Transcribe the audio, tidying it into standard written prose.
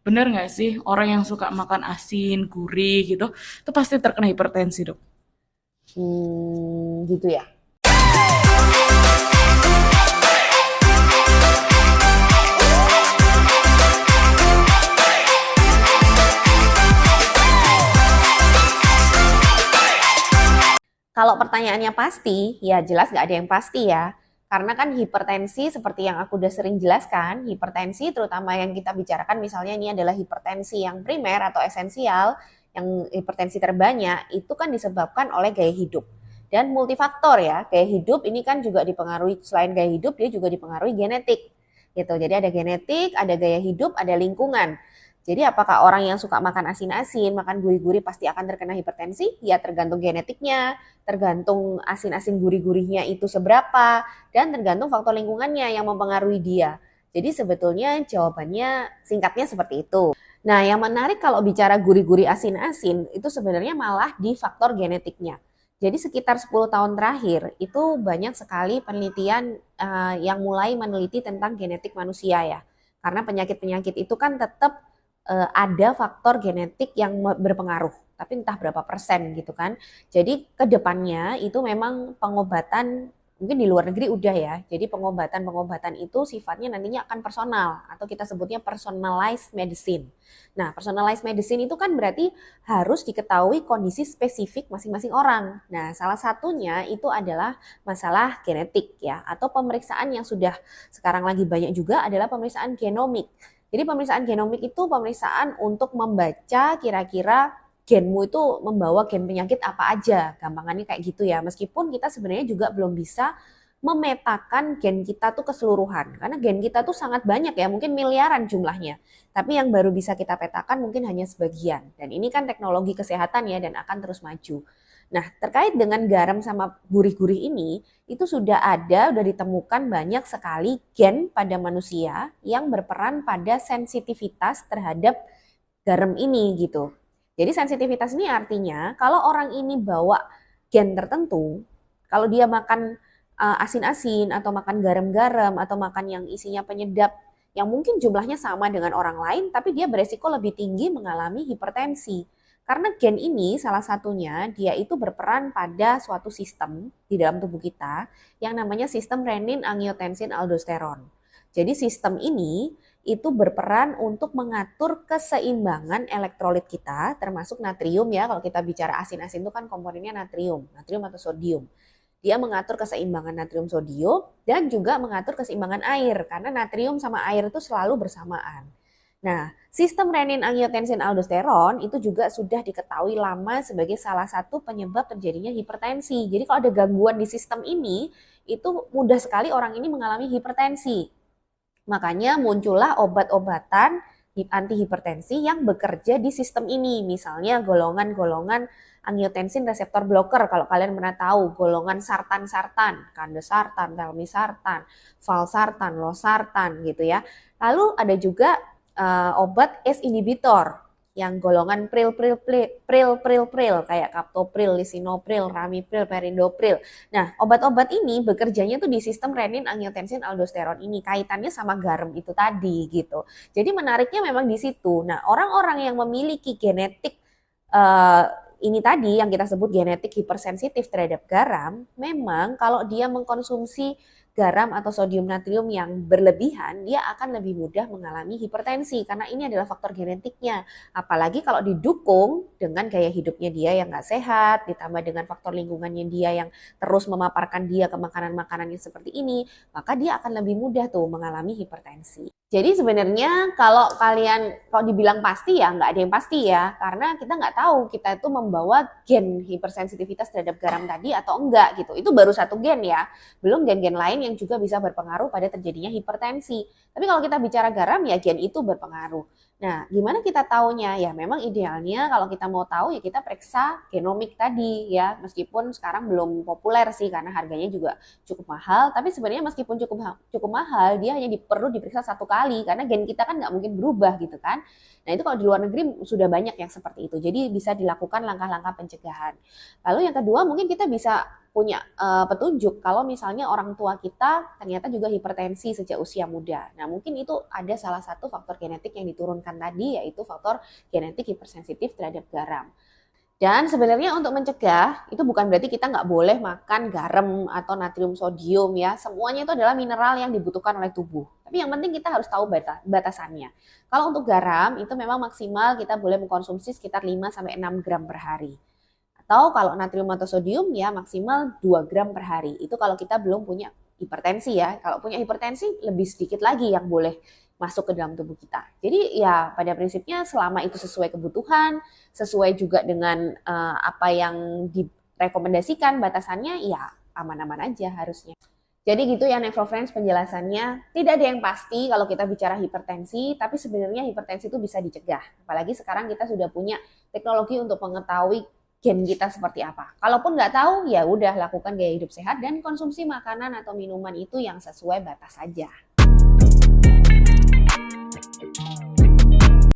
Bener nggak sih orang yang suka makan asin, gurih gitu, itu pasti terkena hipertensi, Dok? Gitu ya. Kalau pertanyaannya pasti, ya jelas nggak ada yang pasti ya. Karena kan hipertensi seperti yang aku udah sering jelaskan, hipertensi terutama yang kita bicarakan misalnya ini adalah hipertensi yang primer atau esensial, yang hipertensi terbanyak, itu kan disebabkan oleh gaya hidup. Dan multifaktor ya, gaya hidup ini kan juga dipengaruhi, selain gaya hidup dia juga dipengaruhi genetik. Gitu. Jadi ada genetik, ada gaya hidup, ada lingkungan. Jadi apakah orang yang suka makan asin-asin, makan gurih-gurih pasti akan terkena hipertensi? Ya tergantung genetiknya, tergantung asin-asin gurih-gurihnya itu seberapa, dan tergantung faktor lingkungannya yang mempengaruhi dia. Jadi sebetulnya jawabannya singkatnya seperti itu. Nah, yang menarik kalau bicara gurih-gurih asin-asin itu sebenarnya malah di faktor genetiknya. Jadi sekitar 10 tahun terakhir itu banyak sekali penelitian yang mulai meneliti tentang genetik manusia ya. Karena penyakit-penyakit itu kan tetap ada faktor genetik yang berpengaruh, tapi entah berapa persen gitu kan. Jadi kedepannya itu memang pengobatan mungkin di luar negeri udah ya. Jadi pengobatan-pengobatan itu sifatnya nantinya akan personal atau kita sebutnya personalized medicine. Nah, personalized medicine itu kan berarti harus diketahui kondisi spesifik masing-masing orang. Nah, salah satunya itu adalah masalah genetik ya atau pemeriksaan yang sudah sekarang lagi banyak juga adalah pemeriksaan genomik. Jadi pemeriksaan genomik itu pemeriksaan untuk membaca kira-kira genmu itu membawa gen penyakit apa aja. Gampangannya kayak gitu ya. Meskipun kita sebenarnya juga belum bisa memetakan gen kita tuh keseluruhan. Karena gen kita tuh sangat banyak ya, mungkin miliaran jumlahnya. Tapi yang baru bisa kita petakan mungkin hanya sebagian. Dan ini kan teknologi kesehatan ya dan akan terus maju. Nah, terkait dengan garam sama gurih-gurih ini, itu sudah ditemukan banyak sekali gen pada manusia yang berperan pada sensitivitas terhadap garam ini gitu. Jadi sensitivitas ini artinya kalau orang ini bawa gen tertentu, kalau dia makan asin-asin atau makan garam-garam atau makan yang isinya penyedap yang mungkin jumlahnya sama dengan orang lain, tapi dia beresiko lebih tinggi mengalami hipertensi. Karena gen ini salah satunya dia itu berperan pada suatu sistem di dalam tubuh kita yang namanya sistem renin angiotensin aldosteron. Jadi sistem ini itu berperan untuk mengatur keseimbangan elektrolit kita termasuk natrium ya. Kalau kita bicara asin-asin itu kan komponennya natrium atau sodium. Dia mengatur keseimbangan natrium sodium dan juga mengatur keseimbangan air karena natrium sama air itu selalu bersamaan. Nah, sistem renin angiotensin aldosteron itu juga sudah diketahui lama sebagai salah satu penyebab terjadinya hipertensi. Jadi kalau ada gangguan di sistem ini, itu mudah sekali orang ini mengalami hipertensi. Makanya muncullah obat-obatan antihipertensi yang bekerja di sistem ini. Misalnya golongan-golongan angiotensin reseptor blocker. Kalau kalian pernah tahu, golongan sartan-sartan, kandesartan, telmisartan, valsartan, losartan gitu ya. Lalu ada juga obat ACE inhibitor yang golongan pril kayak captopril, lisinopril, ramipril, perindopril. Nah, obat-obat ini bekerjanya tuh di sistem renin angiotensin aldosteron ini kaitannya sama garam itu tadi gitu. Jadi menariknya memang di situ. Nah, orang-orang yang memiliki genetik uh, ini tadi yang kita sebut genetik hipersensitif terhadap garam, memang kalau dia mengkonsumsi garam atau sodium natrium yang berlebihan, dia akan lebih mudah mengalami hipertensi karena ini adalah faktor genetiknya. Apalagi kalau didukung dengan gaya hidupnya dia yang nggak sehat, ditambah dengan faktor lingkungannya dia yang terus memaparkan dia ke makanan-makanan yang seperti ini, maka dia akan lebih mudah tuh mengalami hipertensi. Jadi sebenarnya kalau dibilang pasti ya nggak ada yang pasti ya, karena kita nggak tahu kita itu membawa gen hipersensitivitas terhadap garam tadi atau enggak gitu. Itu baru satu gen ya, belum gen-gen lain yang juga bisa berpengaruh pada terjadinya hipertensi. Tapi kalau kita bicara garam ya gen itu berpengaruh. Nah, gimana kita taunya? Ya memang idealnya kalau kita mau tahu ya kita periksa genomik tadi ya, meskipun sekarang belum populer sih karena harganya juga cukup mahal. Tapi sebenarnya meskipun cukup mahal, dia hanya perlu diperiksa satu kali karena gen kita kan nggak mungkin berubah gitu kan. Nah itu kalau di luar negeri sudah banyak yang seperti itu. Jadi bisa dilakukan langkah-langkah pencegahan. Lalu yang kedua mungkin kita bisa punya petunjuk kalau misalnya orang tua kita ternyata juga hipertensi sejak usia muda. Nah, mungkin itu ada salah satu faktor genetik yang diturunkan tadi, yaitu faktor genetik hipersensitif terhadap garam. Dan sebenarnya untuk mencegah, itu bukan berarti kita nggak boleh makan garam atau natrium sodium ya. Semuanya itu adalah mineral yang dibutuhkan oleh tubuh. Tapi yang penting kita harus tahu batasannya. Kalau untuk garam, itu memang maksimal kita boleh mengkonsumsi sekitar 5-6 gram per hari. Atau kalau natrium atau sodium ya maksimal 2 gram per hari. Itu kalau kita belum punya hipertensi ya. Kalau punya hipertensi lebih sedikit lagi yang boleh masuk ke dalam tubuh kita. Jadi ya pada prinsipnya selama itu sesuai kebutuhan, sesuai juga dengan apa yang direkomendasikan batasannya, ya aman-aman aja harusnya. Jadi gitu ya Nephro Friends penjelasannya. Tidak ada yang pasti kalau kita bicara hipertensi, tapi sebenarnya hipertensi itu bisa dicegah. Apalagi sekarang kita sudah punya teknologi untuk mengetahui gen kita seperti apa. Kalaupun nggak tahu, ya udah lakukan gaya hidup sehat dan konsumsi makanan atau minuman itu yang sesuai batas saja.